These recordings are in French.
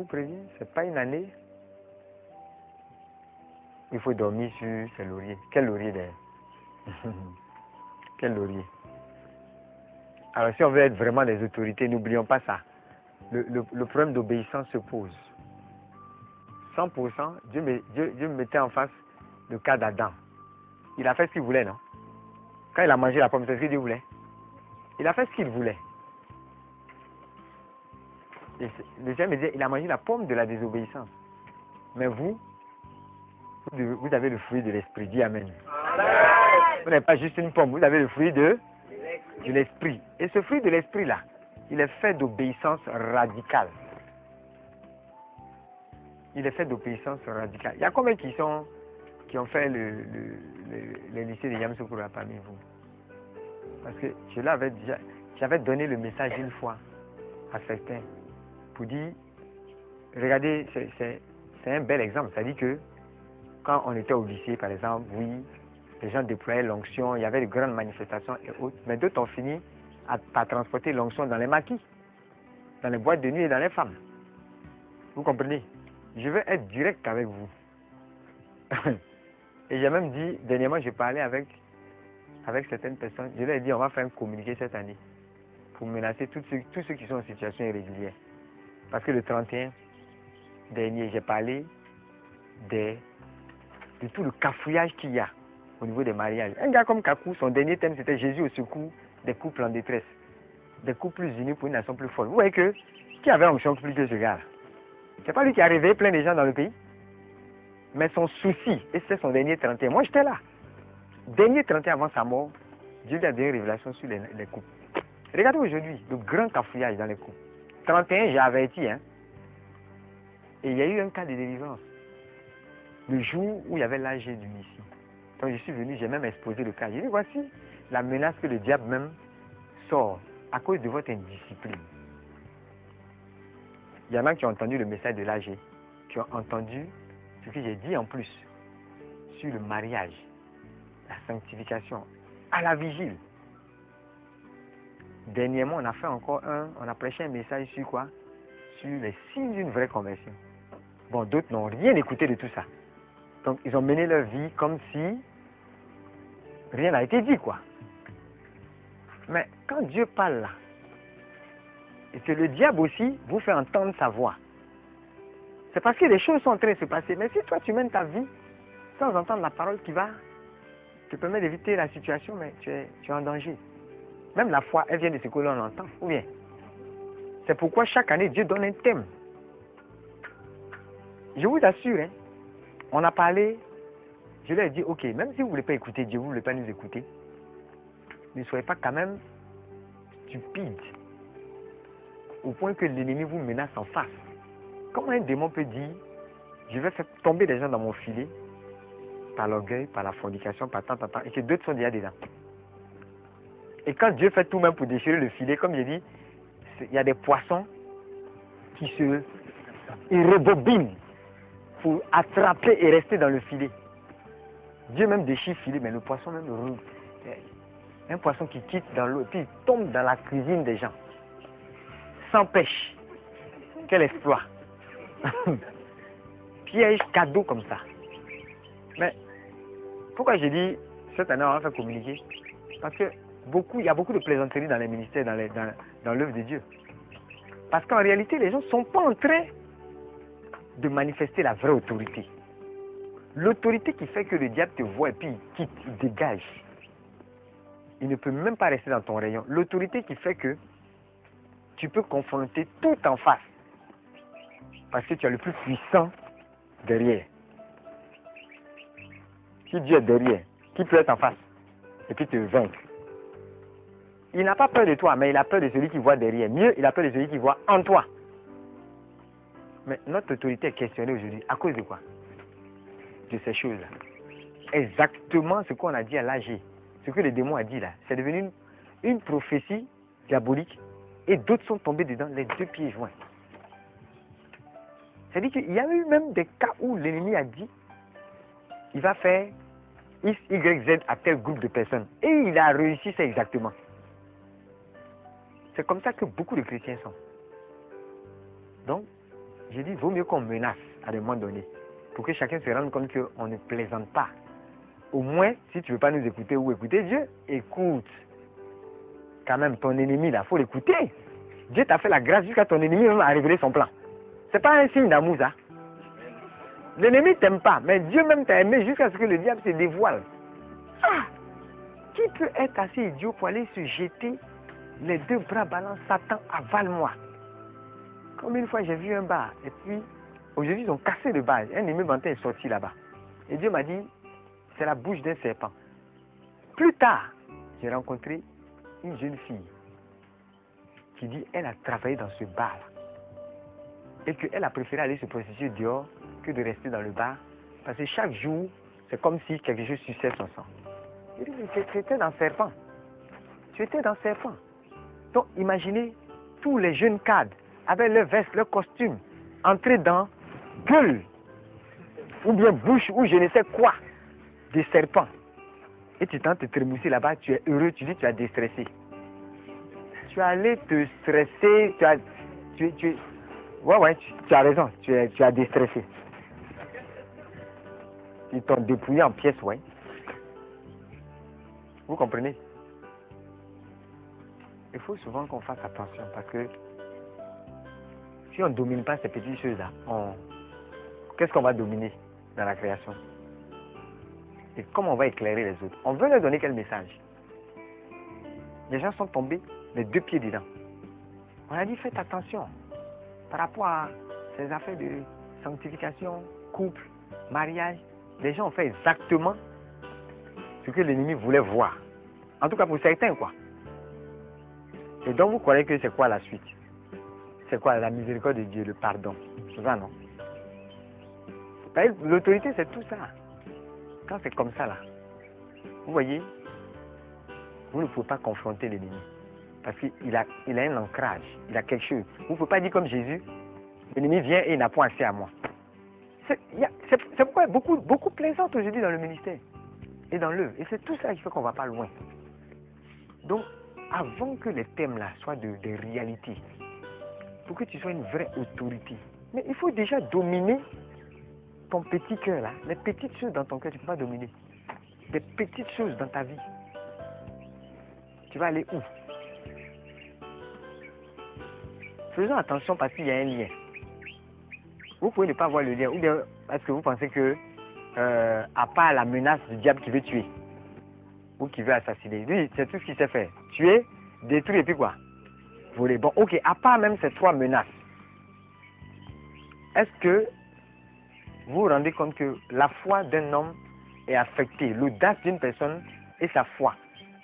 préviens, c'est pas une année. Il faut dormir sur ces lauriers. Quel laurier d'ailleurs? Quel laurier? Alors si on veut être vraiment des autorités, n'oublions pas ça. Le problème d'obéissance se pose. 100%, Dieu me mettait en face le cas d'Adam. Il a fait ce qu'il voulait, non? Quand il a mangé la pomme, c'est ce que Dieu voulait. Il a fait ce qu'il voulait. Et le Seigneur me disait, il a mangé la pomme de la désobéissance. Mais vous avez le fruit de l'esprit. Dis Amen. Amen. Vous n'avez pas juste une pomme, vous avez le fruit de l'esprit. Et ce fruit de l'esprit-là, il est fait d'obéissance radicale. Il est fait d'obéissance radicale. Il y a combien qui ont fait le lycée de Yamoussoukro parmi vous? Parce que j'avais donné le message une fois à certains pour dire, regardez, c'est un bel exemple. C'est-à-dire que quand on était au lycée, par exemple, oui, les gens déployaient l'onction, il y avait de grandes manifestations et autres, mais d'autres ont fini par transporter l'onction dans les maquis, dans les boîtes de nuit et dans les femmes. Vous comprenez? Je veux être direct avec vous. Et j'ai même dit, dernièrement, j'ai parlé avec certaines personnes, je leur ai dit, on va faire un communiqué cette année pour menacer tous ceux qui sont en situation irrégulière. Parce que le 31 dernier, j'ai parlé de tout le cafouillage qu'il y a au niveau des mariages. Un gars comme Kakou, son dernier thème, c'était Jésus au secours des couples en détresse. Des couples plus unis pour une nation plus forte. Vous voyez que, qui avait l'onction plus que ce gars-là? C'est pas lui qui a réveillé plein de gens dans le pays. Mais son souci, et c'est son dernier 31, moi j'étais là. Dernier 31 avant sa mort, Dieu lui a donné une révélation sur les couples. Regardez aujourd'hui, le grand cafouillage dans les couples. 31, j'ai averti, hein. Et il y a eu un cas de délivrance. Le jour où il y avait l'âge du ici. Quand je suis venu, j'ai même exposé le cas. J'ai dit, voici la menace que le diable même sort à cause de votre indiscipline. Il y en a qui ont entendu le message de l'âge, qui ont entendu ce que j'ai dit en plus sur le mariage, la sanctification, à la vigile. Dernièrement, on a fait encore on a prêché un message sur quoi? Sur les signes d'une vraie conversion. Bon, d'autres n'ont rien écouté de tout ça. Donc, ils ont mené leur vie comme si rien n'a été dit, quoi. Mais quand Dieu parle là, et que le diable aussi vous fait entendre sa voix, c'est parce que les choses sont en train de se passer. Mais si toi, tu mènes ta vie sans entendre la parole qui va te permettre d'éviter la situation, mais tu es en danger. Même la foi, elle vient de ce que l'on entend, ou bien. C'est pourquoi chaque année, Dieu donne un thème. Je vous assure, hein, on a parlé, je leur ai dit, ok, même si vous ne voulez pas écouter Dieu, vous ne voulez pas nous écouter, ne soyez pas quand même stupide, au point que l'ennemi vous menace en face. Comment un démon peut dire, je vais faire tomber des gens dans mon filet, par l'orgueil, par la fornication, par tant, et que d'autres sont déjà dedans. Et quand Dieu fait tout même pour déchirer le filet, comme je dis, il y a des poissons qui ils rebobinent pour attraper et rester dans le filet. Dieu même déchire le filet, mais le poisson même un poisson qui quitte dans l'eau, puis il tombe dans la cuisine des gens. Sans pêche. Quel exploit. Piège, cadeau comme ça. Mais pourquoi j'ai dit cette année on va faire communiquer? Parce que il y a beaucoup de plaisanteries dans les ministères, dans l'œuvre de Dieu. Parce qu'en réalité, les gens ne sont pas en train de manifester la vraie autorité. L'autorité qui fait que le diable te voit et puis il quitte, il dégage. Il ne peut même pas rester dans ton rayon. L'autorité qui fait que tu peux confronter tout en face. Parce que tu as le plus puissant derrière. Si Dieu est derrière, qui peut être en face et puis te vaincre? Il n'a pas peur de toi, mais il a peur de celui qui voit derrière. Mieux, il a peur de celui qui voit en toi. Mais notre autorité est questionnée aujourd'hui. À cause de quoi? De ces choses-là. Exactement ce qu'on a dit à l'âge, ce que le démon a dit là. C'est devenu une prophétie diabolique et d'autres sont tombés dedans, les deux pieds joints. C'est-à-dire qu'il y a eu même des cas où l'ennemi a dit il va faire X, Y, Z à tel groupe de personnes. Et il a réussi ça exactement. C'est comme ça que beaucoup de chrétiens sont. Donc, J'ai dit, vaut mieux qu'on menace à des moments donnés, pour que chacun se rende compte qu'on ne plaisante pas. Au moins, si tu ne veux pas nous écouter ou écouter Dieu, écoute. Quand même, ton ennemi, là, il faut l'écouter. Dieu t'a fait la grâce jusqu'à ton ennemi même à révéler son plan. C'est pas un signe d'amour, ça. L'ennemi ne t'aime pas, mais Dieu même t'a aimé jusqu'à ce que le diable se dévoile. Ah! Qui peut être assez idiot pour aller se jeter les deux bras ballants, Satan, avale-moi? Comme une fois, j'ai vu un bar, et puis, aujourd'hui, ils ont cassé le bar. Un immeuble est sorti là-bas. Et Dieu m'a dit, c'est la bouche d'un serpent. Plus tard, j'ai rencontré une jeune fille qui dit, elle a travaillé dans ce bar-là. Et qu'elle a préféré aller se prostituer dehors que de rester dans le bar. Parce que chaque jour, c'est comme si quelque chose suçait son sang. Je dis, mais tu étais dans le serpent. Tu étais dans le serpent. Donc, imaginez tous les jeunes cadres avec leur veste, leur costume, entrer dans gueule, ou bien bouche, ou je ne sais quoi, des serpents. Et tu tentes de te trémousser là-bas, tu es heureux, tu dis tu as déstressé. Tu es allé te stresser, ouais, tu as raison, tu as déstressé. Ils t'ont dépouillé en pièces, ouais. Vous comprenez? Il faut souvent qu'on fasse attention parce que si on ne domine pas ces petites choses-là, qu'est-ce qu'on va dominer dans la création? Et comment on va éclairer les autres? On veut leur donner quel message? Les gens sont tombés les deux pieds dedans. On a dit faites attention par rapport à ces affaires de sanctification, couple, mariage. Les gens ont fait exactement ce que l'ennemi voulait voir. En tout cas pour certains, quoi. Et donc vous croyez que c'est quoi la suite? C'est quoi la miséricorde de Dieu, le pardon? C'est ça, non? L'autorité, c'est tout ça. Quand c'est comme ça, là, vous voyez, vous ne pouvez pas confronter l'ennemi. Parce qu'il a un ancrage, il a quelque chose. Vous ne pouvez pas dire comme Jésus, l'ennemi vient et il n'a point accès à moi. C'est pourquoi beaucoup plaisantent aujourd'hui dans le ministère et dans l'œuvre. Et c'est tout ça qui fait qu'on ne va pas loin. Donc, avant que les thèmes là soient des réalités, pour que tu sois une vraie autorité, mais il faut déjà dominer ton petit cœur là. Les petites choses dans ton cœur, tu ne peux pas dominer. Des petites choses dans ta vie. Tu vas aller où? Faisons attention parce qu'il y a un lien. Vous pouvez ne pas voir le lien. Ou bien est-ce que vous pensez que, à part la menace du diable qui veut tuer, ou qui veut assassiner, lui, c'est tout ce qu'il sait faire. Tuer, détruire et puis quoi? Voler. Bon, ok, à part même ces trois menaces, est-ce que vous vous rendez compte que la foi d'un homme est affectée, l'audace d'une personne et sa foi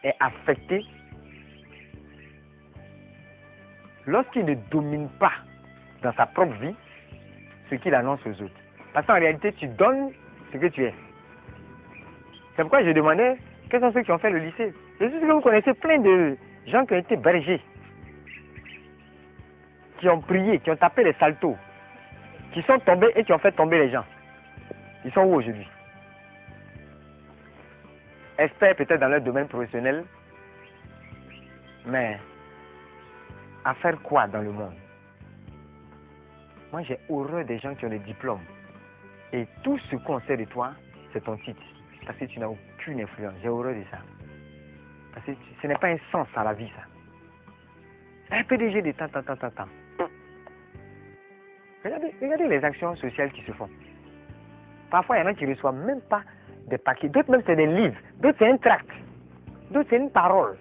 est affectée lorsqu'il ne domine pas dans sa propre vie ce qu'il annonce aux autres. Parce qu'en réalité, tu donnes ce que tu es. C'est pourquoi je demandais, quels sont ceux qui ont fait le lycée? Je suis sûr que vous connaissez plein de gens qui ont été bergers, qui ont prié, qui ont tapé les saltos, qui sont tombés et qui ont fait tomber les gens. Ils sont où aujourd'hui? Experts peut-être dans leur domaine professionnel, mais à faire quoi dans le monde? Moi, j'ai horreur des gens qui ont des diplômes. Et tout ce qu'on sait de toi, c'est ton titre. Parce que tu n'as aucune influence. J'ai horreur de ça. Parce que ce n'est pas un sens à la vie, ça. Un PDG de tant. Regardez les actions sociales qui se font. Parfois, il y en a qui ne reçoivent même pas des paquets. D'autres même, c'est des livres. D'autres, c'est un tract. D'autres, c'est une parole.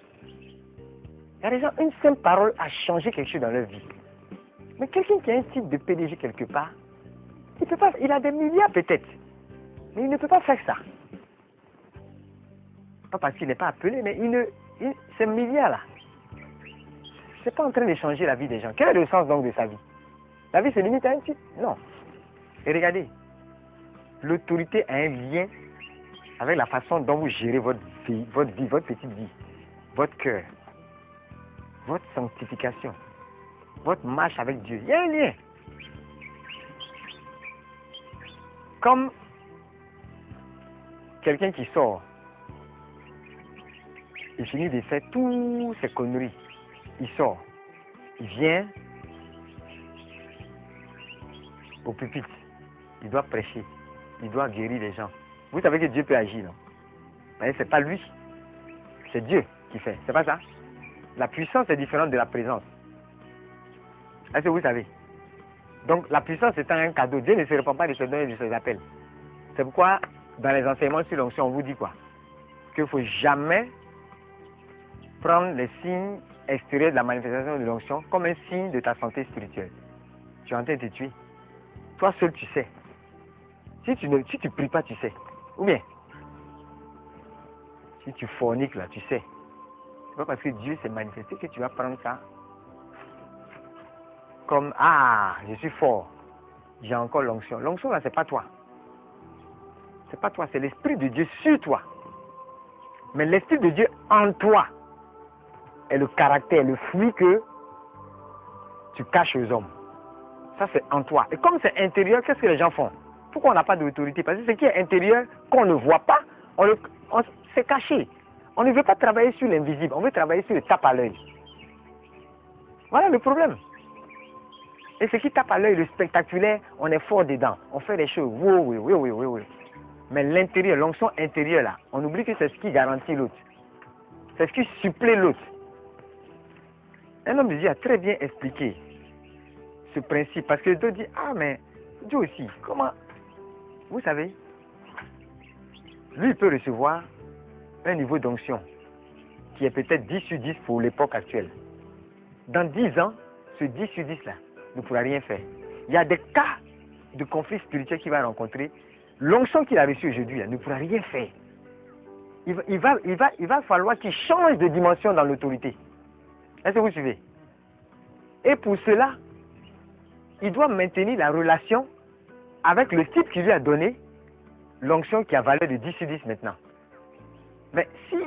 Il y a des gens, une simple parole a changé quelque chose dans leur vie. Mais quelqu'un qui a un titre de PDG quelque part, il peut pas, il a des milliards peut-être, mais il ne peut pas faire ça. Pas parce qu'il n'est pas appelé, mais ces milliards-là, c'est pas en train de changer la vie des gens. Quel est le sens donc de sa vie? La vie se limite à un titre? Non. Et regardez, l'autorité a un lien avec la façon dont vous gérez votre vie, votre petite vie, votre cœur, votre sanctification, votre marche avec Dieu. Il y a un lien. Comme quelqu'un qui sort, il finit de faire toutes ses conneries. Il sort, il vient, au pupitre. Il doit prêcher. Il doit guérir les gens. Vous savez que Dieu peut agir, non? Mais c'est pas lui. C'est Dieu qui fait. C'est pas ça? La puissance est différente de la présence. Est-ce que vous savez? Donc la puissance étant un cadeau, Dieu ne se répand pas de ses dons et de ses appels. C'est pourquoi dans les enseignements sur l'onction, on vous dit quoi? Qu'il ne faut jamais prendre les signes extérieurs de la manifestation de l'onction comme un signe de ta santé spirituelle. Tu es en train de te tuer. Toi seul tu sais. Si tu ne pries pas, tu sais. Ou bien, si tu forniques là, tu sais. C'est pas parce que Dieu s'est manifesté que tu vas prendre ça comme ah, je suis fort, j'ai encore l'onction. L'onction là, c'est pas toi. C'est pas toi, c'est l'Esprit de Dieu sur toi. Mais l'Esprit de Dieu en toi est le caractère, le fruit que tu caches aux hommes. Ça, c'est en toi. Et comme c'est intérieur, qu'est-ce que les gens font? Pourquoi on n'a pas d'autorité? Parce que ce qui est intérieur, qu'on ne voit pas, c'est caché. On ne veut pas travailler sur l'invisible, on veut travailler sur le tape à l'œil. Voilà le problème. Et ce qui tape à l'œil, le spectaculaire, on est fort dedans. On fait des choses, oui. Mais l'intérieur, l'onction intérieure là, on oublie que c'est ce qui garantit l'autre. C'est ce qui supplée l'autre. Un homme de Dieu a très bien expliqué ce principe. Parce que Dieu dit, ah mais Dieu aussi, comment? Vous savez, lui il peut recevoir un niveau d'onction qui est peut-être 10 sur 10 pour l'époque actuelle. Dans 10 ans, ce 10 sur 10 là ne pourra rien faire. Il y a des cas de conflit spirituel qu'il va rencontrer. L'onction qu'il a reçue aujourd'hui ne pourra rien faire. Il va falloir qu'il change de dimension dans l'autorité. Est-ce que vous suivez? Et pour cela, il doit maintenir la relation avec le type qui lui a donné l'onction qui a valeur de 10 sur 10 maintenant. Mais si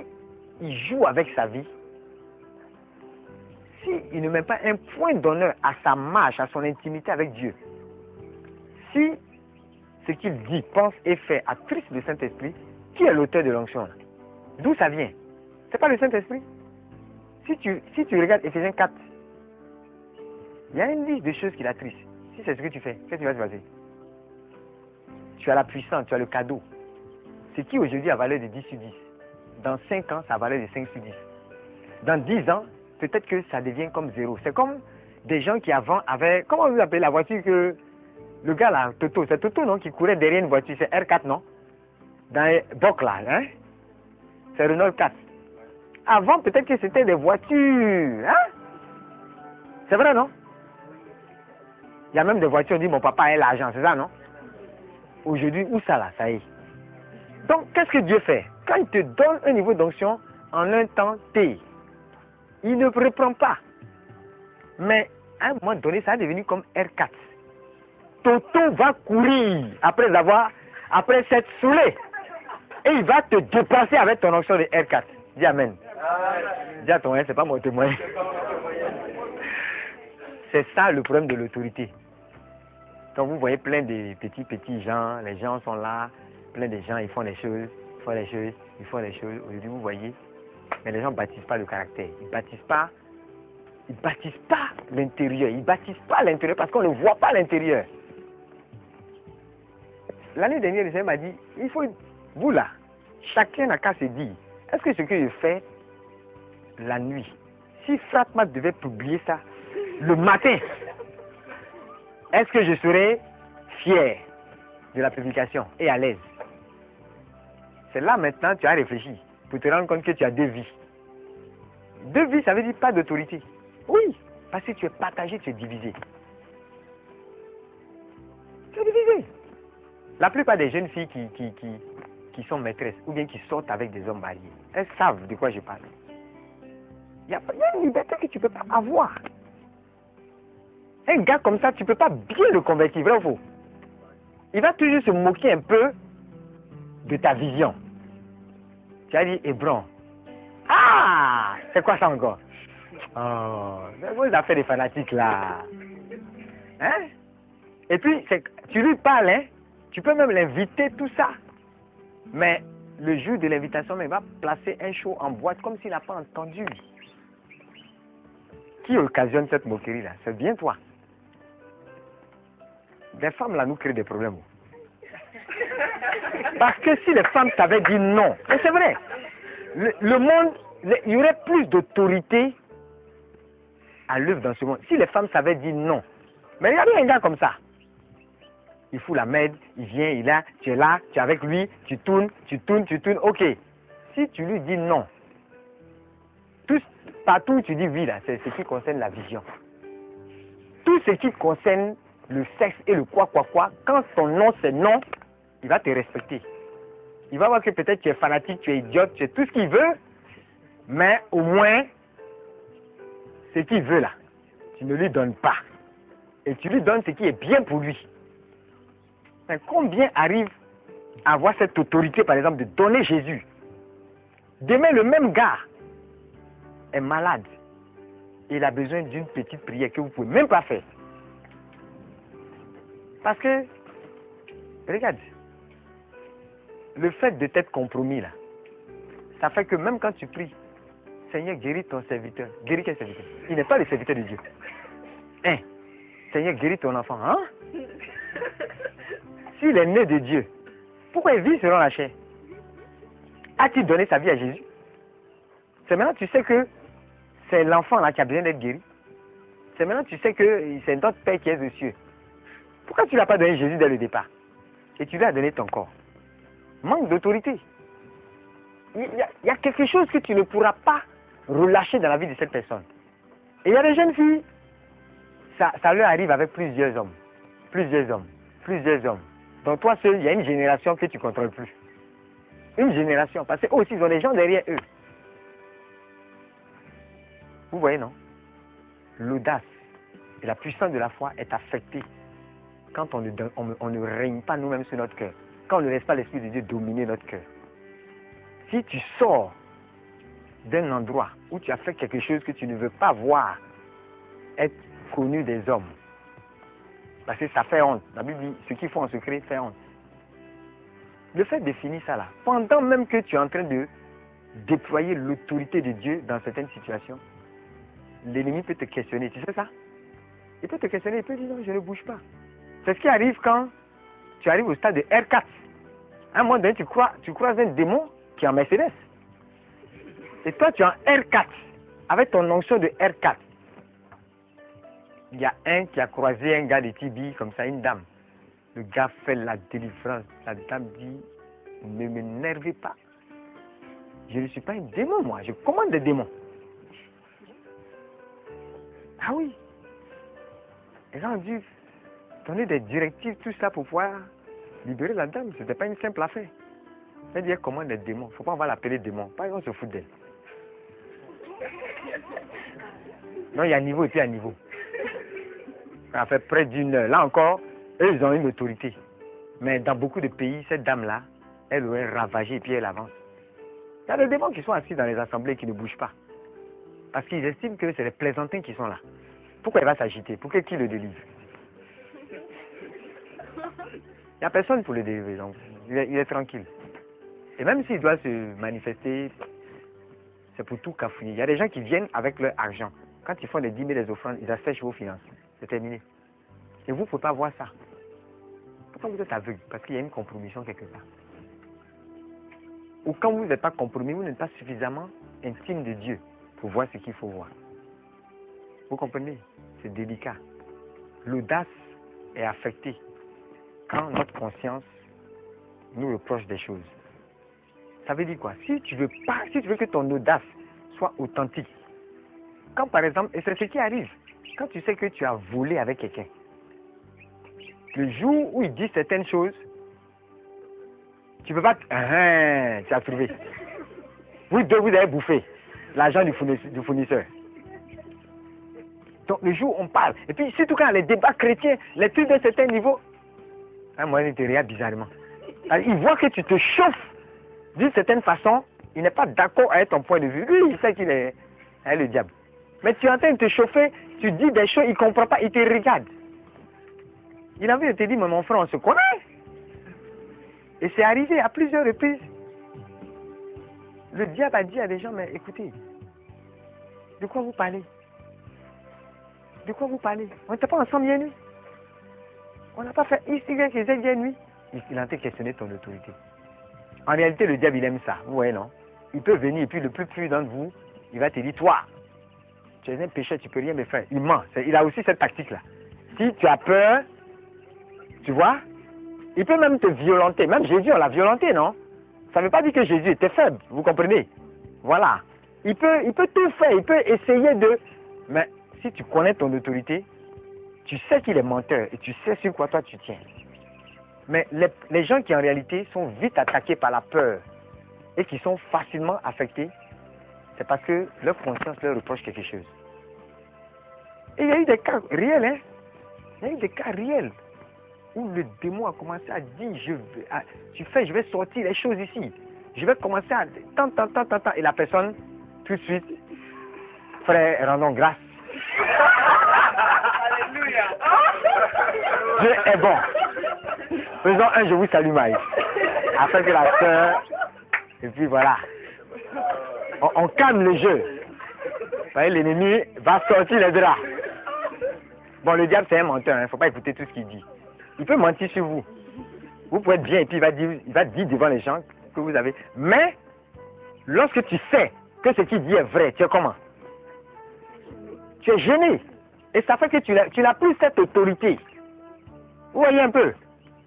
il joue avec sa vie, s'il ne met pas un point d'honneur à sa marche, à son intimité avec Dieu, si ce qu'il dit, pense et fait attriste le Saint-Esprit, qui est l'auteur de l'onction? D'où ça vient? C'est pas le Saint-Esprit? Si tu regardes Ephésiens 4, il y a une liste de choses qui l'attriste. Si c'est ce que tu fais, qu'est-ce qui va se passer? Tu as la puissance, tu as le cadeau. Ce qui aujourd'hui a valeur de 10 sur 10. Dans 5 ans, ça a valeur de 5 sur 10. Dans 10 ans, peut-être que ça devient comme 0. C'est comme des gens qui avant avaient, comment vous appelez la voiture que le gars là, Toto, c'est Toto non, qui courait derrière une voiture, c'est R4 non? Dans les Boc là, hein? C'est Renault 4. Avant, peut-être que c'était des voitures, hein? C'est vrai non? Il y a même des voitures, on dit mon papa a l'argent, c'est ça non? Aujourd'hui, où ça là, ça y est. Donc, qu'est-ce que Dieu fait? Quand il te donne un niveau d'onction en un temps T, il ne reprend pas. Mais à un moment donné, ça a devenu comme R4. Toto va courir après s'être saoulé. Et il va te dépasser avec ton onction de R4. Dis Amen. Dis à ton c'est pas mon témoin. C'est ça le problème de l'autorité. Donc vous voyez plein de petits gens, les gens sont là, plein de gens, ils font des choses. Aujourd'hui, vous voyez, mais les gens ne baptisent pas le caractère. Ils ne baptisent pas l'intérieur. Ils ne baptisent pas l'intérieur parce qu'on ne voit pas l'intérieur. L'année dernière, le Seigneur m'a dit, il faut, vous là, chacun n'a qu'à se dire, est-ce que ce que je fais la nuit, si Fratmat devait publier ça le matin, est-ce que je serais fier de la publication et à l'aise? C'est là maintenant tu as réfléchi pour te rendre compte que tu as 2 vies. 2 vies, ça veut dire pas d'autorité. Oui, parce que tu es partagé, tu es divisé. Tu es divisé. La plupart des jeunes filles qui sont maîtresses ou bien qui sortent avec des hommes mariés, elles savent de quoi je parle. Il y a une liberté que tu ne peux pas avoir. Un gars comme ça, tu ne peux pas bien le convertir, vrai ou faux? Il va toujours se moquer un peu de ta vision. Tu as dit, Hébron. Ah, c'est quoi ça encore? Oh, c'est vos affaires des fanatiques là. Hein? Et puis, tu lui parles, hein? Tu peux même l'inviter, tout ça. Mais le jour de l'invitation, il va placer un show en boîte comme s'il n'a pas entendu. Qui occasionne cette moquerie là? C'est bien toi. les femmes là nous créent des problèmes. Parce que si les femmes savaient dire non, et c'est vrai, le monde, il y aurait plus d'autorité à l'œuvre dans ce monde. Si les femmes savaient dire non, mais il y a un gars comme ça. Il fout la merde, il vient, il est là, tu es avec lui, tu tournes, ok. Si tu lui dis non, partout où tu dis oui là, c'est ce qui concerne la vision. Tout ce qui concerne le sexe et le quoi, quand son nom c'est non, il va te respecter. Il va voir que peut-être tu es fanatique, tu es idiote, tu es tout ce qu'il veut, mais au moins, ce qu'il veut là, tu ne lui donnes pas. Et tu lui donnes ce qui est bien pour lui. Mais combien arrivent à avoir cette autorité, par exemple, de donner Jésus? Demain, le même gars est malade. Il a besoin d'une petite prière que vous ne pouvez même pas faire. Parce que, regarde, le fait de t'être compromis là, ça fait que même quand tu pries, Seigneur, guéris ton serviteur. Guéris quel serviteur? Il n'est pas le serviteur de Dieu. Hein? Seigneur, guéris ton enfant. Hein? S'il est né de Dieu, pourquoi il vit selon la chair? A-t-il donné sa vie à Jésus? C'est maintenant que tu sais que c'est l'enfant là qui a besoin d'être guéri. C'est maintenant que tu sais que c'est notre Père qui est aux cieux. Pourquoi tu ne l'as pas donné Jésus dès le départ? Et tu lui as donné ton corps. Manque d'autorité. Il y a quelque chose que tu ne pourras pas relâcher dans la vie de cette personne. Et il y a des jeunes filles, ça leur arrive avec plusieurs hommes. Donc toi seul, il y a une génération que tu ne contrôles plus. Une génération, parce qu'eux aussi, ils ont des gens derrière eux. Vous voyez, non? L'audace et la puissance de la foi est affectée quand on ne règne pas nous-mêmes sur notre cœur. Quand on ne laisse pas l'Esprit de Dieu dominer notre cœur. Si tu sors d'un endroit où tu as fait quelque chose que tu ne veux pas voir être connu des hommes, parce que ça fait honte. La Bible dit, ce qu'ils font en secret fait honte. Le fait de finir ça là, pendant même que tu es en train de déployer l'autorité de Dieu dans certaines situations, l'ennemi peut te questionner. Tu sais ça? Il peut te questionner, il peut dire non, je ne bouge pas. C'est ce qui arrive quand tu arrives au stade de R4. À un moment donné, tu croises un démon qui est en Mercedes. Et toi, tu es en R4, avec ton onction de R4. Il y a un qui a croisé un gars de Tibi, comme ça, une dame. Le gars fait la délivrance. La dame dit, ne m'énervez pas. Je ne suis pas un démon, moi. Je commande des démons. Ah oui. Et là, on dit, donner des directives, tout ça, pour pouvoir libérer la dame. Ce n'était pas une simple affaire. Elle dit, elle commande des démons. Il ne faut pas, on va l'appeler démon. Pas on se fout d'elle. Non, il y a niveau et puis il y a niveau. Ça a fait près d'une heure. Là encore, eux, ils ont une autorité. Mais dans beaucoup de pays, cette dame-là, elle aurait ravagé et puis elle avance. Il y a des démons qui sont assis dans les assemblées qui ne bougent pas. Parce qu'ils estiment que c'est les plaisantins qui sont là. Pourquoi il va s'agiter? Pour qui le délivre? Il n'y a personne pour le délivrer. Donc il est tranquille. Et même s'il doit se manifester, c'est pour tout cafouiller. Il y a des gens qui viennent avec leur argent. Quand ils font des dîmes et des offrandes, ils assèchent vos finances. C'est terminé. Et vous ne pouvez pas voir ça. Pourquoi vous êtes aveugle? Parce qu'il y a une compromission quelque part. Ou quand vous n'êtes pas compromis, vous n'êtes pas suffisamment intime de Dieu pour voir ce qu'il faut voir. Vous comprenez? C'est délicat. L'audace est affectée quand notre conscience nous reproche des choses. Ça veut dire quoi? Si tu veux que ton audace soit authentique, quand par exemple, et c'est ce qui arrive, quand tu sais que tu as volé avec quelqu'un, le jour où il dit certaines choses, tu ne peux pas... tu as trouvé. Vous deux, vous avez bouffé l'argent du fournisseur. Donc le jour où on parle, et puis surtout quand les débats chrétiens, les trucs d'un certain niveau, moi il te regarde bizarrement. Alors, il voit que tu te chauffes d'une certaine façon, il n'est pas d'accord avec ton point de vue. Lui, il sait qu'il est le diable. Mais tu es en train de te chauffer, tu dis des choses, il ne comprend pas, il te regarde. Il a envie de te dire, mais mon frère, on se connaît. Et c'est arrivé à plusieurs reprises. Le diable a dit à des gens, mais écoutez, de quoi vous parlez? De quoi vous parlez? On n'était pas ensemble hier nuit. On n'a pas fait X, Y, Z, lui. Il est en train de questionner ton autorité. En réalité, le diable, il aime ça. Vous voyez, non? Il peut venir et puis le plus prudent de vous, il va te dire, toi, tu es un pécheur, tu ne peux rien me faire. Il ment. Il a aussi cette tactique-là. Si tu as peur, tu vois, il peut même te violenter. Même Jésus, on l'a violenté, non? Ça ne veut pas dire que Jésus était faible, vous comprenez? Voilà. Il peut tout faire, il peut essayer de... Mais si tu connais ton autorité, tu sais qu'il est menteur et tu sais sur quoi toi tu tiens. Mais les gens qui en réalité sont vite attaqués par la peur et qui sont facilement affectés, c'est parce que leur conscience leur reproche quelque chose. Et il y a eu des cas réels, hein? Il y a eu des cas réels où le démon a commencé à dire, je vais sortir les choses ici. Je vais commencer à... Tant. Et la personne, tout de suite, frère, rendons grâce. Alléluia. Dieu est bon. Faisons un je vous salue Maïs. Afin que la sœur... Et puis voilà. On calme le jeu. Vous voyez, l'ennemi va sortir les draps. Bon, le diable, c'est un menteur. Il ne faut pas écouter tout ce qu'il dit. Il peut mentir sur vous. Vous pouvez être bien et puis il va dire devant les gens que vous avez. Mais, lorsque tu sais que ce qu'il dit est vrai, tu es comment? Tu es gêné. Et ça fait que tu n'as plus cette autorité. Vous voyez un peu?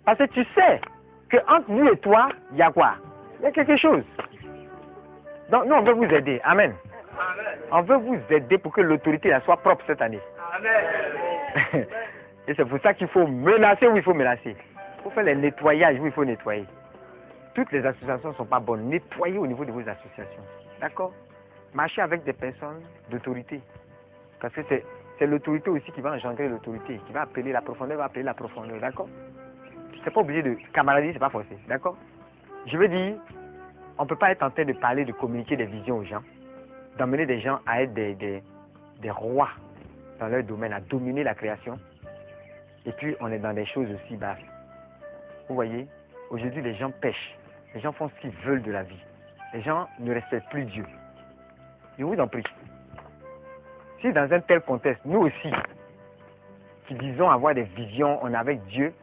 Parce que tu sais qu'entre lui et toi, il y a quoi? Il y a quelque chose. Donc, nous, on veut vous aider. Amen. Amen. On veut vous aider pour que l'autorité soit propre cette année. Amen. Et c'est pour ça qu'il faut menacer où il faut menacer. Il faut faire les nettoyages où il faut nettoyer. Toutes les associations ne sont pas bonnes. Nettoyez au niveau de vos associations. D'accord? Marchez avec des personnes d'autorité. Parce que c'est l'autorité aussi qui va engendrer l'autorité, qui va appeler la profondeur, d'accord? C'est pas obligé de camaraderie, c'est pas forcé, d'accord? Je veux dire, on ne peut pas être en train de parler, de communiquer des visions aux gens, d'emmener des gens à être des rois dans leur domaine, à dominer la création. Et puis, on est dans des choses aussi basses. Vous voyez, aujourd'hui, les gens pêchent. Les gens font ce qu'ils veulent de la vie. Les gens ne respectent plus Dieu. Je vous en prie. Si dans un tel contexte, nous aussi, qui disons avoir des visions, on est avec Dieu,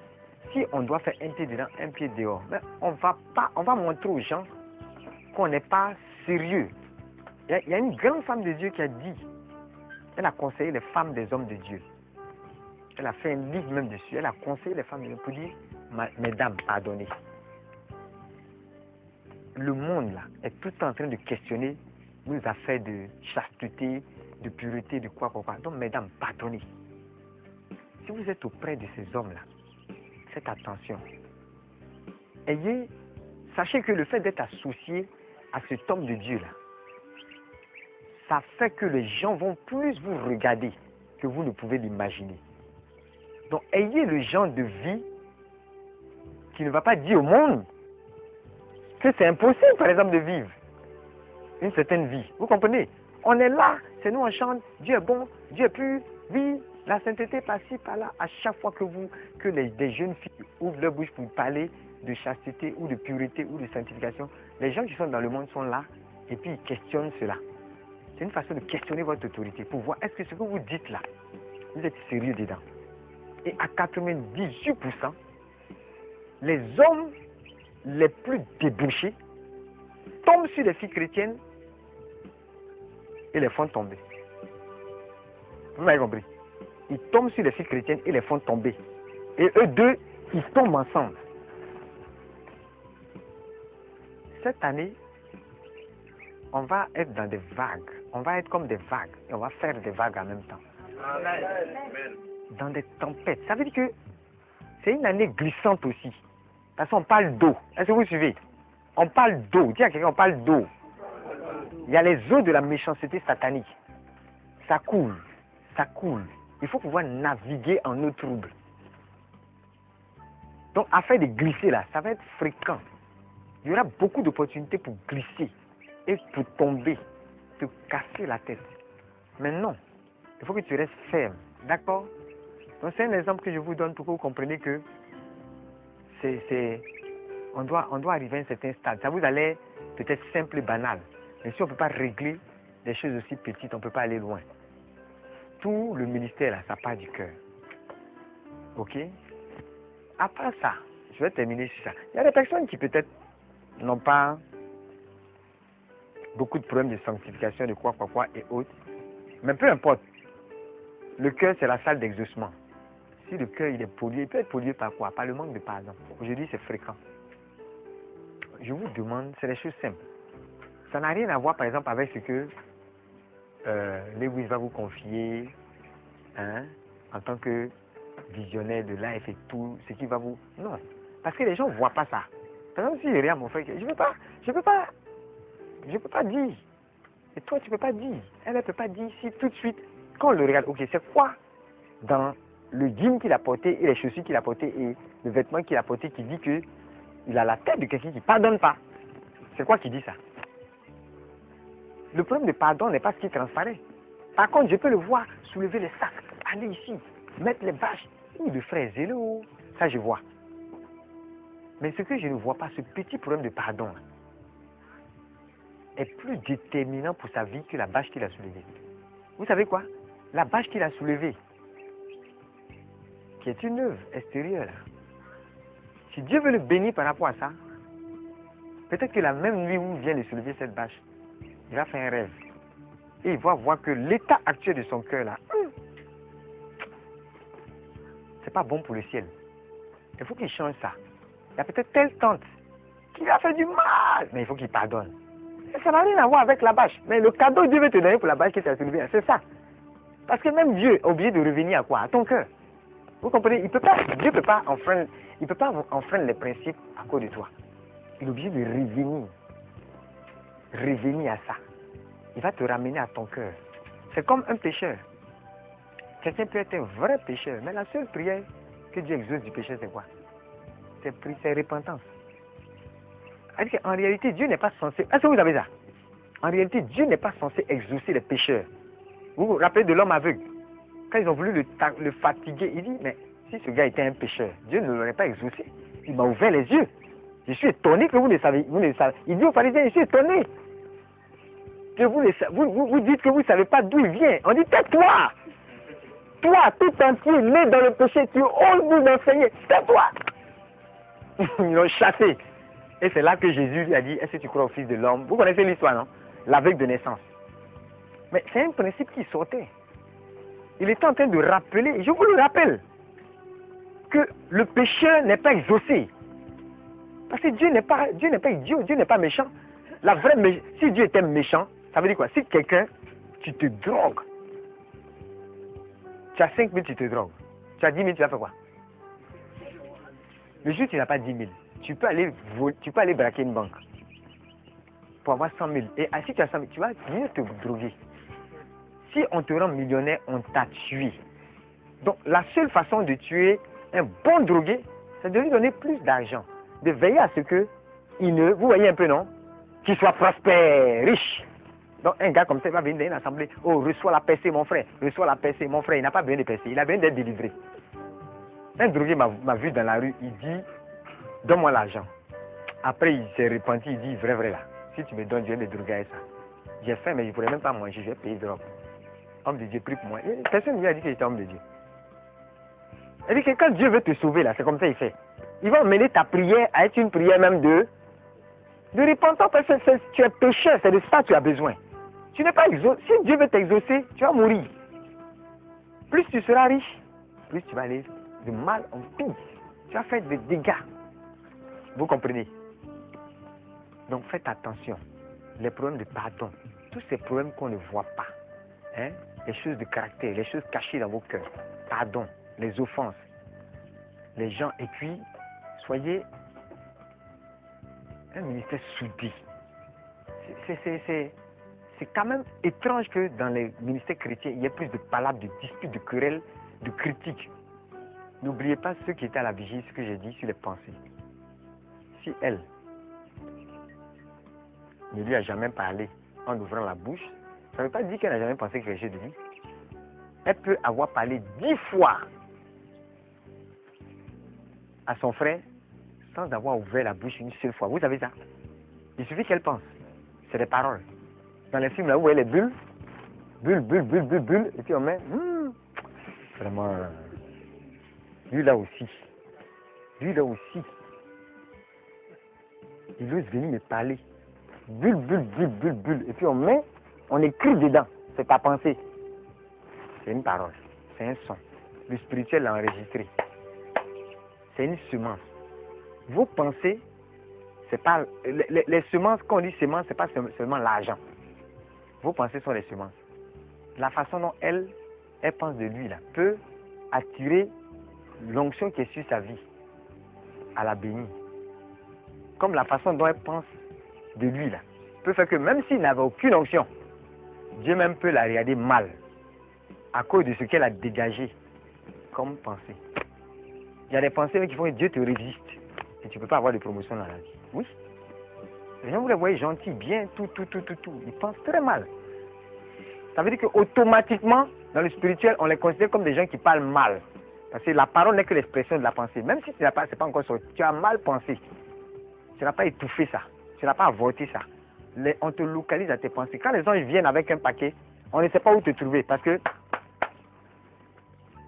si on doit faire un pied dedans, un pied dehors, mais on va montrer aux gens qu'on n'est pas sérieux. Il y a une grande femme de Dieu qui a dit, elle a conseillé les femmes des hommes de Dieu. Elle a fait un livre même dessus. Elle a conseillé les femmes de Dieu pour dire, mesdames, pardonnez. Le monde là est tout en train de questionner nos affaires de chasteté, de pureté, de quoi. Donc, mesdames, pardonnez. Si vous êtes auprès de ces hommes-là, faites attention. Sachez que le fait d'être associé à cet homme de Dieu-là, ça fait que les gens vont plus vous regarder que vous ne pouvez l'imaginer. Donc, ayez le genre de vie qui ne va pas dire au monde que c'est impossible, par exemple, de vivre une certaine vie. Vous comprenez? On est là, c'est nous on chante, Dieu est bon, Dieu est pur, oui, la sainteté par-ci, par-là. À chaque fois que des jeunes filles ouvrent leur bouche pour parler de chasteté ou de pureté ou de sanctification, les gens qui sont dans le monde sont là et puis ils questionnent cela. C'est une façon de questionner votre autorité pour voir est-ce que ce que vous dites là, vous êtes sérieux dedans. Et à 98%, les hommes les plus débouchés tombent sur les filles chrétiennes et les font tomber. Vous m'avez compris? Ils tombent sur les filles chrétiennes et les font tomber. Et eux deux, ils tombent ensemble. Cette année, on va être dans des vagues. On va être comme des vagues. Et on va faire des vagues en même temps. Amen. Dans des tempêtes. Ça veut dire que c'est une année glissante aussi. Parce qu'on parle d'eau. Est-ce que vous suivez? On parle d'eau. Dis à quelqu'un, on parle d'eau. Il y a les eaux de la méchanceté satanique. Ça coule. Ça coule. Il faut pouvoir naviguer en eau trouble. Donc, afin de glisser là, ça va être fréquent. Il y aura beaucoup d'opportunités pour glisser et pour tomber, te casser la tête. Mais non, il faut que tu restes ferme. D'accord? Donc, c'est un exemple que je vous donne pour que vous compreniez que on doit arriver à un certain stade. Ça vous allait peut-être simple et banal. Mais si on ne peut pas régler des choses aussi petites, on ne peut pas aller loin. Tout le ministère, là, ça part du cœur. OK? À part ça, je vais terminer sur ça. Il y a des personnes qui peut-être n'ont pas beaucoup de problèmes de sanctification, de quoi et autres. Mais peu importe. Le cœur, c'est la salle d'exaucement. Si le cœur il est pollué, il peut être pollué par quoi? Par le manque de pardon. Aujourd'hui, c'est fréquent. Je vous demande, c'est des choses simples. Ça n'a rien à voir, par exemple, avec ce que Lewis va vous confier, hein, en tant que visionnaire de life et tout, ce qui va vous... Non, parce que les gens ne voient pas ça. Par exemple, si je regarde mon frère, je peux pas dire. Et toi, tu ne peux pas dire. Elle ne peut pas dire si tout de suite, quand on le regarde, ok, c'est quoi dans le jean qu'il a porté et les chaussures qu'il a portées et le vêtement qu'il a porté qui dit que il a la tête de quelqu'un qui ne pardonne pas. C'est quoi qui dit ça? Le problème de pardon n'est pas ce qui transparaît. Par contre, je peux le voir soulever les sacs, aller ici, mettre les bâches. Le frère zélé, ça je vois. Mais ce que je ne vois pas, ce petit problème de pardon est plus déterminant pour sa vie que la bâche qu'il a soulevée. Vous savez quoi? La bâche qu'il a soulevée, qui est une œuvre extérieure, là. Si Dieu veut le bénir par rapport à ça, peut-être que la même nuit où il vient de soulever cette bâche, il va faire un rêve. Et il va voir que l'état actuel de son cœur là, c'est pas bon pour le ciel. Il faut qu'il change ça. Il y a peut-être telle tante qui lui a fait du mal, mais il faut qu'il pardonne. Et ça n'a rien à voir avec la bâche. Mais le cadeau que Dieu veut te donner pour la bâche qui t'a soulevé, c'est ça. Parce que même Dieu est obligé de revenir à quoi? À ton cœur. Vous comprenez? Dieu ne peut pas enfreindre les principes à cause de toi. Il est obligé de revenir. Revenir à ça. Il va te ramener à ton cœur. C'est comme un pécheur. Quelqu'un peut être un vrai pécheur, mais la seule prière que Dieu exauce du péché, c'est quoi? C'est repentance. C'est-à-dire qu'en réalité, Dieu n'est pas censé... Est-ce que vous avez ça? En réalité, Dieu n'est pas censé exaucer les pécheurs. Vous vous rappelez de l'homme aveugle? Quand ils ont voulu le fatiguer, il dit, mais si ce gars était un pécheur, Dieu ne l'aurait pas exaucé. Il m'a ouvert les yeux. Je suis étonné que vous ne savez. Il dit aux pharisiens, je suis étonné. Que vous dites que vous ne savez pas d'où il vient. On dit, tais-toi. Toi, tout entier, né dans le péché, tu oses nous enseigner. Tais-toi. Ils l'ont chassé. Et c'est là que Jésus lui a dit, est-ce que tu crois au Fils de l'homme? Vous connaissez l'histoire, non? L'aveugle de naissance. Mais c'est un principe qui sortait. Il était en train de rappeler, je vous le rappelle, que le pécheur n'est pas exaucé. Parce que Dieu n'est pas idiot, Dieu n'est pas méchant. Si Dieu était méchant, ça veut dire quoi? Si quelqu'un, tu te drogues, tu as 5 000, tu te drogues. Tu as 10 000, tu vas faire quoi? Le jour où tu n'as pas 10 000, tu peux aller braquer une banque pour avoir 100 000. Et si tu as 100 000, tu vas venir te droguer. Si on te rend millionnaire, on t'a tué. Donc la seule façon de tuer un bon drogué, c'est de lui donner plus d'argent. De veiller à ce que vous voyez un peu, non? Qu'il soit prospère, riche. Donc un gars comme ça, il va venir dans une assemblée. Oh, reçois la percée, mon frère. Reçois la percée, mon frère. Il n'a pas besoin de percée. Il a besoin d'être délivré. Un drogué m'a vu dans la rue. Il dit, donne-moi l'argent. Après, il s'est repenti. Il dit, vrai là. Si tu me donnes, je vais me droguer avec ça. J'ai faim, mais je ne pourrais même pas manger. Je vais payer de drogue. Homme de Dieu, prie pour moi. Personne ne lui a dit que j'étais homme de Dieu. Il dit que quand Dieu veut te sauver, là, c'est comme ça qu'il fait. Il va emmener ta prière à être une prière même de repentance. Parce que tu es pécheur, c'est de ça que tu as besoin. Tu n'es pas exaucé. Si Dieu veut t'exaucer, tu vas mourir. Plus tu seras riche, plus tu vas aller de mal en pire. Tu vas faire des dégâts. Vous comprenez? Donc faites attention. Les problèmes de pardon, tous ces problèmes qu'on ne voit pas, hein? Les choses de caractère, les choses cachées dans vos cœurs, pardon, les offenses, les gens, et puis soyez un ministère soudé. C'est quand même étrange que dans les ministères chrétiens, il y ait plus de palabres, de disputes, de querelles, de critiques. N'oubliez pas ceux qui étaient à la vigie, ce que j'ai dit sur les pensées. Si elle ne lui a jamais parlé en ouvrant la bouche, ça ne veut pas dire qu'elle n'a jamais pensé quelque chose de lui. Elle peut avoir parlé 10 fois à son frère sans avoir ouvert la bouche une seule fois. Vous savez ça? Il suffit qu'elle pense. C'est des paroles. Dans les films là, vous voyez les bulles, bulles, et puis on met, vraiment, lui là aussi. Lui là aussi. Il ose venir me parler. Bulle, bulle, bulle, bulle, bulle. Et puis on écrit dedans. C'est ta pensée. C'est une parole. C'est un son. Le spirituel l'a enregistré. C'est une semence. Vos pensées, c'est pas les semences, quand on dit semences, c'est pas seulement l'argent. Vos pensées sont les semences. La façon dont elle pense de lui là, peut attirer l'onction qui est sur sa vie à la bénie. Comme la façon dont elle pense de lui là, peut faire que même s'il n'avait aucune onction, Dieu même peut la regarder mal à cause de ce qu'elle a dégagé comme pensée. Il y a des pensées qui font que Dieu te résiste et tu ne peux pas avoir de promotion dans la vie. Oui. Les gens, vous les voyez gentils, bien, tout. Ils pensent très mal. Ça veut dire qu'automatiquement, dans le spirituel, on les considère comme des gens qui parlent mal. Parce que la parole n'est que l'expression de la pensée. Même si ce n'est pas encore sorti, tu as mal pensé. Tu n'as pas étouffé ça. Tu n'as pas avorté ça. On te localise à tes pensées. Quand les anges viennent avec un paquet, on ne sait pas où te trouver. Parce que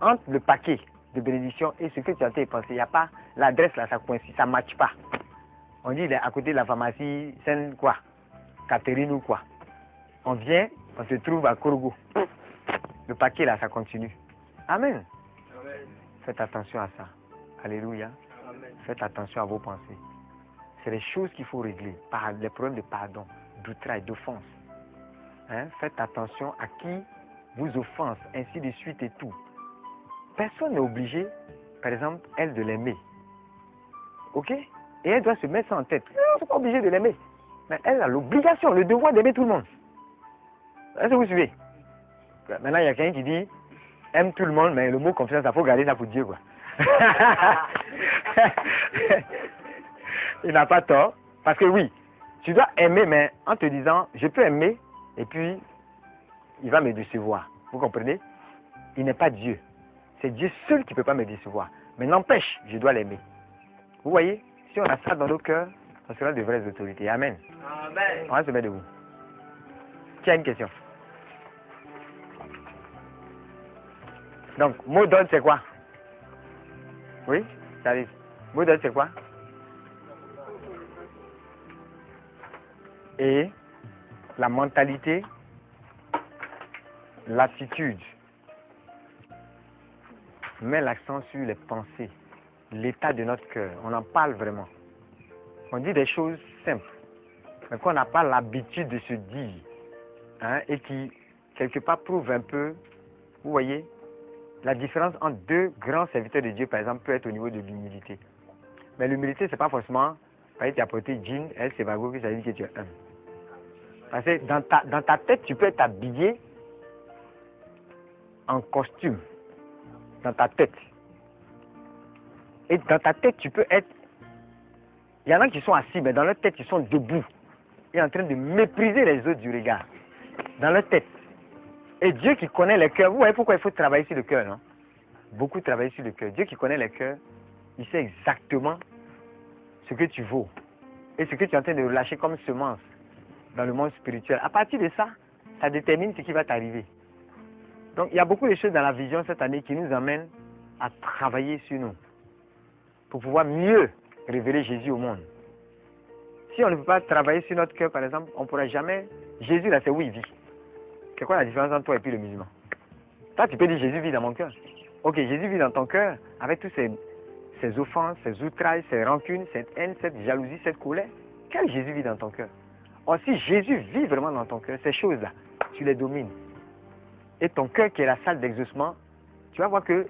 entre le paquet de bénédiction et ce que tu as pensé, il n'y a pas l'adresse là, ça coïncide, ça ne matche pas. On dit il est à côté de la pharmacie Sainte quoi, Catherine ou quoi. On vient, on se trouve à Korogo. Le paquet là, ça continue. Amen. Amen. Faites attention à ça. Alléluia. Amen. Faites attention à vos pensées. C'est les choses qu'il faut régler. Par les problèmes de pardon, d'outrage, d'offense. Hein? Faites attention à qui vous offense, ainsi de suite et tout. Personne n'est obligé, par exemple, elle de l'aimer. Ok? Et elle doit se mettre ça en tête. Non, c'est pas obligé de l'aimer. Mais elle a l'obligation, le devoir d'aimer tout le monde. Est-ce que vous suivez? Maintenant, il y a quelqu'un qui dit aime tout le monde, mais le mot confiance, il faut garder ça pour Dieu, quoi. Il n'a pas tort. Parce que oui, tu dois aimer, mais en te disant je peux aimer, et puis il va me décevoir. Vous comprenez? Il n'est pas Dieu. C'est Dieu seul qui ne peut pas me décevoir. Mais n'empêche, je dois l'aimer. Vous voyez? Si on a ça dans nos cœurs, on sera de vraies autorités. Amen. Amen. On va se mettre debout. Qui a une question? Donc, mot d'ordre, c'est quoi? Oui, ça arrive. Mot d'ordre, c'est quoi? Et la mentalité, l'attitude. Met l'accent sur les pensées, l'état de notre cœur. On en parle vraiment. On dit des choses simples, mais qu'on n'a pas l'habitude de se dire, hein, et qui, quelque part, prouvent un peu, vous voyez, la différence entre deux grands serviteurs de Dieu, par exemple, peut être au niveau de l'humilité. Mais l'humilité, c'est pas forcément, tu as porté jean, elle, c'est vago, que ça veut dire que tu es humble. Parce que dans ta tête, tu peux être habillé en costume. Dans ta tête. Et dans ta tête, tu peux être... Il y en a qui sont assis, mais dans leur tête, ils sont debout. Ils sont en train de mépriser les autres du regard. Dans leur tête. Et Dieu qui connaît les cœurs, vous voyez pourquoi il faut travailler sur le cœur, non? Beaucoup travailler sur le cœur. Dieu qui connaît les cœurs, il sait exactement ce que tu vaux. Et ce que tu es en train de relâcher comme semence dans le monde spirituel. À partir de ça, ça détermine ce qui va t'arriver. Donc, il y a beaucoup de choses dans la vision cette année qui nous amènent à travailler sur nous pour pouvoir mieux révéler Jésus au monde. Si on ne peut pas travailler sur notre cœur, par exemple, on ne pourra jamais... Jésus, là, c'est où il vit. C'est quoi la différence entre toi et puis le musulman? Toi, tu peux dire Jésus vit dans mon cœur. Ok, Jésus vit dans ton cœur avec tous ces offenses, ces outrages, ces rancunes, cette haine, cette jalousie, cette colère. Quel Jésus vit dans ton cœur? Or, si Jésus vit vraiment dans ton cœur, ces choses-là, tu les domines. Et ton cœur qui est la salle d'exaucement, tu vas voir que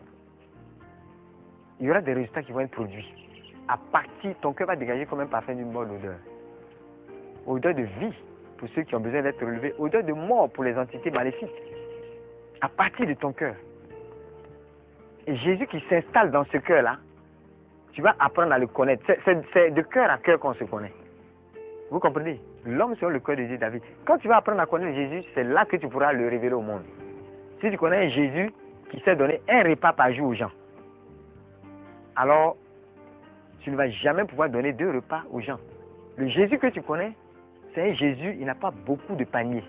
il y aura des résultats qui vont être produits. À partir, ton cœur va dégager comme un parfum d'une bonne odeur. Odeur de vie pour ceux qui ont besoin d'être relevés, odeur de mort pour les entités maléfiques. À partir de ton cœur. Et Jésus qui s'installe dans ce cœur-là, tu vas apprendre à le connaître. C'est de cœur à cœur qu'on se connaît. Vous comprenez? L'homme sur le cœur de Dieu David. Quand tu vas apprendre à connaître Jésus, c'est là que tu pourras le révéler au monde. Si tu connais un Jésus qui sait donner un repas par jour aux gens, alors tu ne vas jamais pouvoir donner 2 repas aux gens. Le Jésus que tu connais, c'est un Jésus, il n'a pas beaucoup de paniers.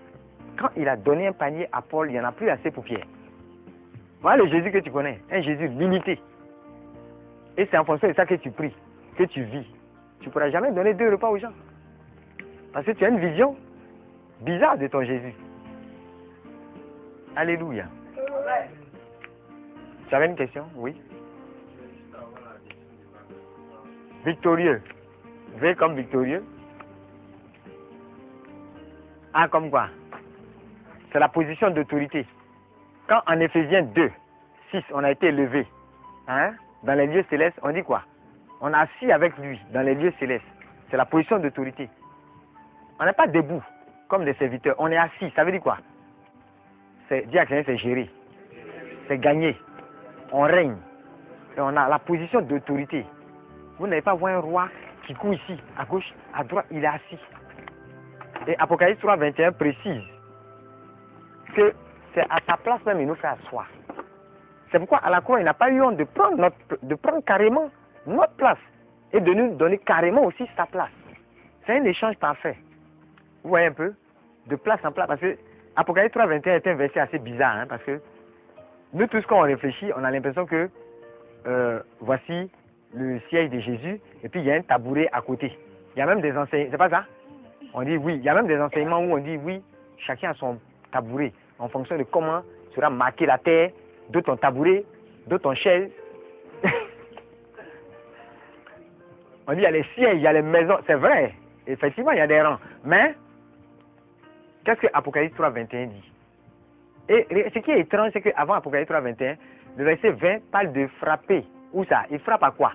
Quand il a donné un panier à Paul, il n'y en a plus assez pour Pierre. Voilà le Jésus que tu connais, un Jésus limité. Et c'est en fonction de ça que tu pries, que tu vis. Tu ne pourras jamais donner 2 repas aux gens. Parce que tu as une vision bizarre de ton Jésus. Alléluia. Tu avais une question? Oui. Victorieux. V comme victorieux. A comme quoi? C'est la position d'autorité. Quand en Éphésiens 2, 6, on a été élevé, hein, dans les lieux célestes, on dit quoi? On a assis avec lui dans les lieux célestes. C'est la position d'autorité. On n'est pas debout comme des serviteurs. On est assis. Ça veut dire quoi? Dire à quelqu'un, c'est gérer. C'est gagner. On règne. Et on a la position d'autorité. Vous n'avez pas vu un roi qui court ici, à gauche, à droite, il est assis. Et Apocalypse 3, 21 précise que c'est à sa place même il nous fait asseoir. C'est pourquoi à la croix, il n'a pas eu honte de prendre carrément notre place et de nous donner carrément aussi sa place. C'est un échange parfait. Vous voyez un peu? De place en place. Parce que Apocalypse 3, 21 est un verset assez bizarre. Hein, parce que nous tous, quand on réfléchit, on a l'impression que voici le siège de Jésus et puis il y a un tabouret à côté. Il y a même des enseignements. C'est pas ça? On dit oui. Il y a même des enseignements où on dit oui, chacun a son tabouret en fonction de comment sera marquée la terre, de ton tabouret, de ton chaise. On dit il y a les sièges, il y a les maisons. C'est vrai. Effectivement, il y a des rangs. Mais, qu'est-ce que Apocalypse 3, 21 dit? Et ce qui est étrange, c'est qu'avant Apocalypse 3, 21, le verset 20 parle de frapper. Où ça? Il frappe à quoi?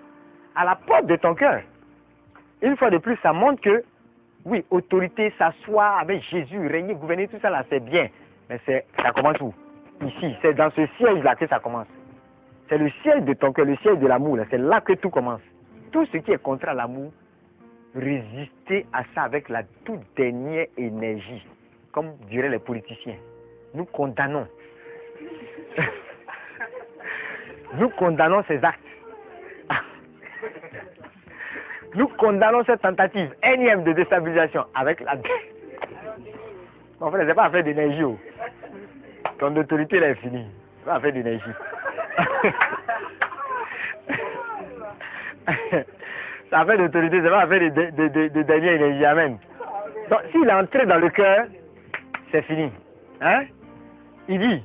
À la porte de ton cœur. Une fois de plus, ça montre que, oui, autorité, s'asseoir avec Jésus, régner, gouverner, tout ça là, c'est bien. Mais ça commence où? Ici. C'est dans ce siège-là que ça commence. C'est le siège de ton cœur, le siège de l'amour. C'est là que tout commence. Tout ce qui est contre l'amour, résister à ça avec la toute dernière énergie. Comme diraient les politiciens. Nous condamnons. Nous condamnons ces actes. Nous condamnons cette tentative énième de déstabilisation avec la... Mon frère, c'est pas affaire d'énergie. Oh. Ton autorité là est finie. C'est pas affaire d'énergie. C'est affaire d'autorité, c'est pas affaire de dernière énergie. Amen. Donc, s'il est entré dans le cœur, c'est fini. Hein? Il dit,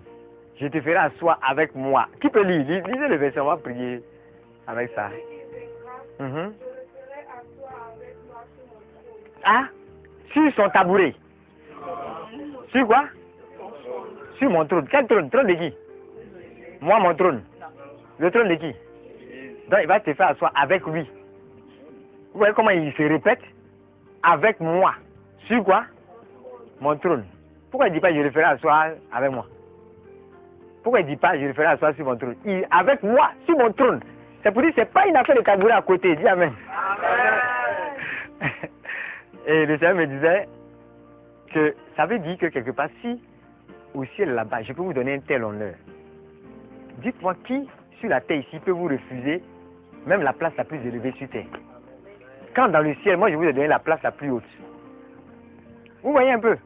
je te ferai asseoir avec moi. Qui peut lire? Lisez le verset, on va prier avec ça. Ah? Sur son tabouret. Sur quoi? Sur mon trône. Quel trône? Trône de qui? Moi, mon trône. Le trône de qui? Donc, il va te faire asseoir avec lui. Vous voyez comment il se répète? Avec moi. Sur quoi? Mon trône. Pourquoi il ne dit pas je le ferai asseoir avec moi? Pourquoi il ne dit pas je le ferai asseoir sur mon trône? Avec moi, sur mon trône. C'est pour dire que ce n'est pas une affaire de tabouret à côté. Dis Amen. Amen. Et le Seigneur me disait que ça veut dire que quelque part, si au ciel là-bas, je peux vous donner un tel honneur. Dites-moi qui sur la terre ici peut vous refuser même la place la plus élevée sur terre? Quand dans le ciel, moi je vous ai donné la place la plus haute. Vous voyez un peu?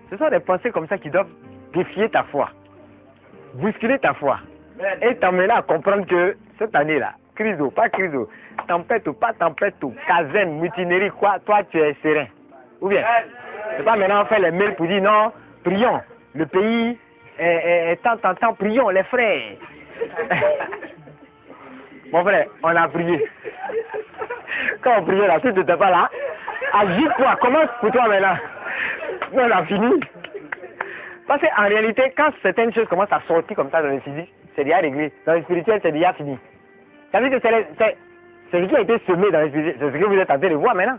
Ce sont des pensées comme ça qui doivent défier ta foi, bousculer ta foi, et t'emmener à comprendre que cette année-là, crise ou pas crise, tempête ou pas tempête, ou caserne, mutinerie, quoi, toi tu es serein. Ou bien, c'est pas maintenant on fait les mails pour dire non, prions, le pays est tant, prions les frères. Mon frère, on a prié. Quand on priait là, si tu n'étais pas là, agis-toi, commence pour toi maintenant. Nous on a fini. Parce qu'en réalité, quand certaines choses commencent à sortir comme ça dans le physique, c'est déjà réglé. Dans le spirituel, c'est déjà fini. Ça veut dire que c'est ce qui a été semé dans le spirituel, c'est ce que vous êtes en train de voir maintenant.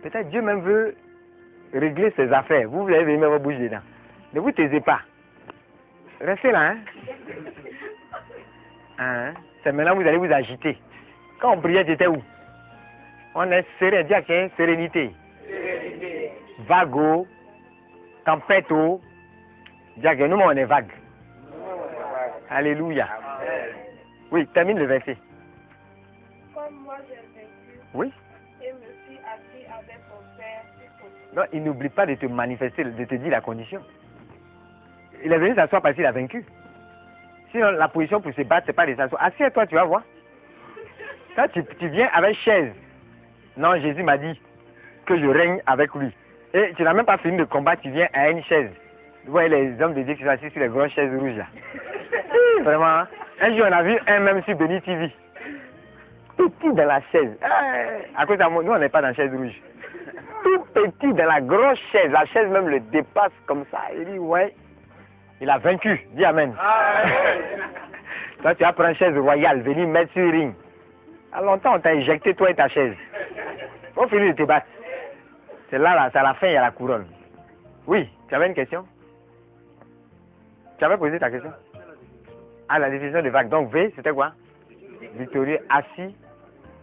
Peut-être Dieu même veut régler ses affaires. Vous allez venir votre bouche dedans. Ne vous taisez pas. Restez là, hein. C'est maintenant que vous allez vous agiter. Quand on priait, j'étais où? On est serein, dis à quelqu'un, sérénité. Vague, tempête, dis à quelqu'un, nous on est vague. Alléluia. Oui, termine le verset. Comme moi j'ai vécu. Oui. Et me suis assis avec mon Père. Non, il n'oublie pas de te manifester, de te dire la condition. Il est venu s'asseoir parce qu'il a vaincu. Sinon, la position pour se battre, ce n'est pas de s'asseoir. Assieds-toi, tu vas voir. Quand tu viens avec chaise, non, Jésus m'a dit que je règne avec lui. Et tu n'as même pas fini de combattre, tu viens à une chaise. Vous voyez les hommes de Dieu qui sont assis sur les grosses chaises rouges là. Vraiment, hein? Un jour on a vu un même sur Béni TV. Petit dans la chaise. À cause de moi, nous on n'est pas dans la chaise rouge. Tout petit dans la grosse chaise. La chaise même le dépasse comme ça. Il dit ouais, il a vaincu. Dis amen. Toi tu vas prendre une chaise royale, venir mettre sur le ring. À longtemps on t'a éjecté toi et ta chaise. Faut finir de te battre. C'est là, c'est à la fin, il y a la couronne. Oui, tu avais une question? Tu avais posé ta question? Ah, la définition de vague. Donc V, c'était quoi? Victorieux, assis,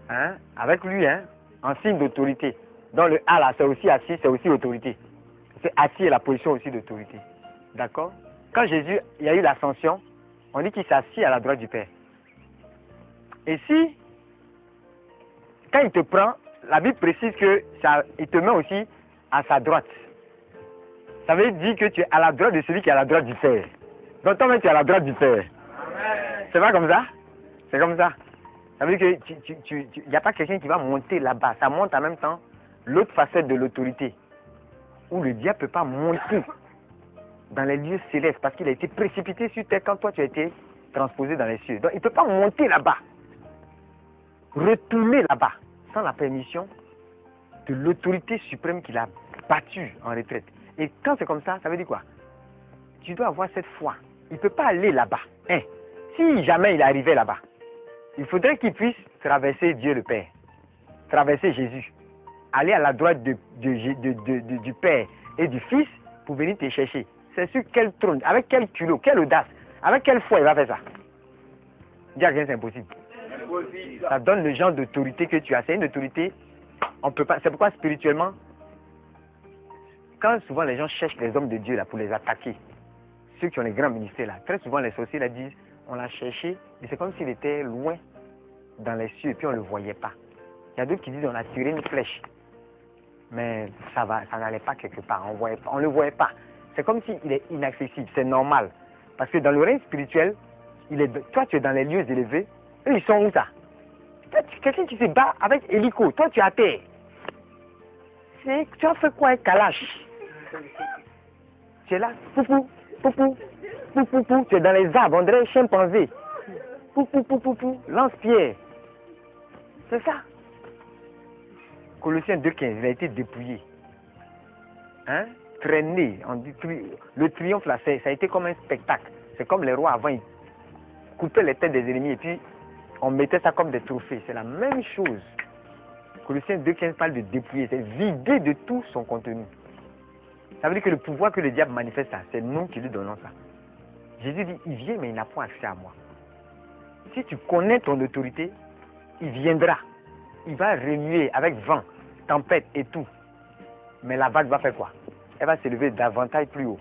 hein, avec lui, hein, en signe d'autorité. Donc le A là, c'est aussi assis, c'est aussi autorité. C'est assis et la position aussi d'autorité. D'accord? Quand Jésus, il y a eu l'ascension, on dit qu'il s'est assis à la droite du Père. Et si, quand il te prend, la Bible précise que ça, il te met aussi à sa droite. Ça veut dire que tu es à la droite de celui qui est à la droite du Père. Donc toi-même tu es à la droite du Père. C'est pas comme ça? C'est comme ça. Ça veut dire que il n'y a pas quelqu'un qui va monter là-bas. Ça monte en même temps l'autre facette de l'autorité. Où le diable ne peut pas monter dans les lieux célestes parce qu'il a été précipité sur terre quand toi tu as été transposé dans les cieux. Donc il ne peut pas monter là-bas. Retourner là-bas sans la permission de l'autorité suprême qu'il a battue en retraite. Et quand c'est comme ça, ça veut dire quoi? Tu dois avoir cette foi. Il ne peut pas aller là-bas. Hein? Si jamais il arrivait là-bas, il faudrait qu'il puisse traverser Dieu le Père, traverser Jésus, aller à la droite du Père et du Fils pour venir te chercher. C'est sur quel trône, avec quel culot, quelle audace, avec quelle foi il va faire ça? Dis à quelqu'un, c'est impossible. Ça donne le genre d'autorité que tu as. C'est une autorité, on peut pas. C'est pourquoi spirituellement, quand souvent les gens cherchent les hommes de Dieu là pour les attaquer, ceux qui ont les grands ministères là, très souvent les sorciers là disent, on l'a cherché, mais c'est comme s'il était loin dans les cieux et puis on ne le voyait pas. Il y a d'autres qui disent on a tiré une flèche, mais ça n'allait pas quelque part, on ne le voyait pas. C'est comme s'il est inaccessible, c'est normal. Parce que dans le règne spirituel, toi tu es dans les lieux élevés, eux ils sont où ça? Quelqu'un qui se bat avec hélico, toi tu es à terre. Tu as fait quoi avec Kalash? Tu es là, poupou, poupou, poupou, poupou, tu es dans les arbres, on dirait chimpanzé. Poupou, poupou, poupou, lance-pierre. C'est ça. Colossiens 2,15, il a été dépouillé. Hein? Traîné. Le triomphe là, ça a été comme un spectacle. C'est comme les rois avant, ils coupaient les têtes des ennemis et puis on mettait ça comme des trophées. C'est la même chose. Colossiens 2,15 parle de dépouiller, c'est vider de tout son contenu. Ça veut dire que le pouvoir que le diable manifeste, c'est nous qui lui donnons ça. Jésus dit, il vient mais il n'a pas accès à moi. Si tu connais ton autorité, il viendra. Il va remuer avec vent, tempête et tout. Mais la vague va faire quoi? Elle va s'élever davantage plus haut.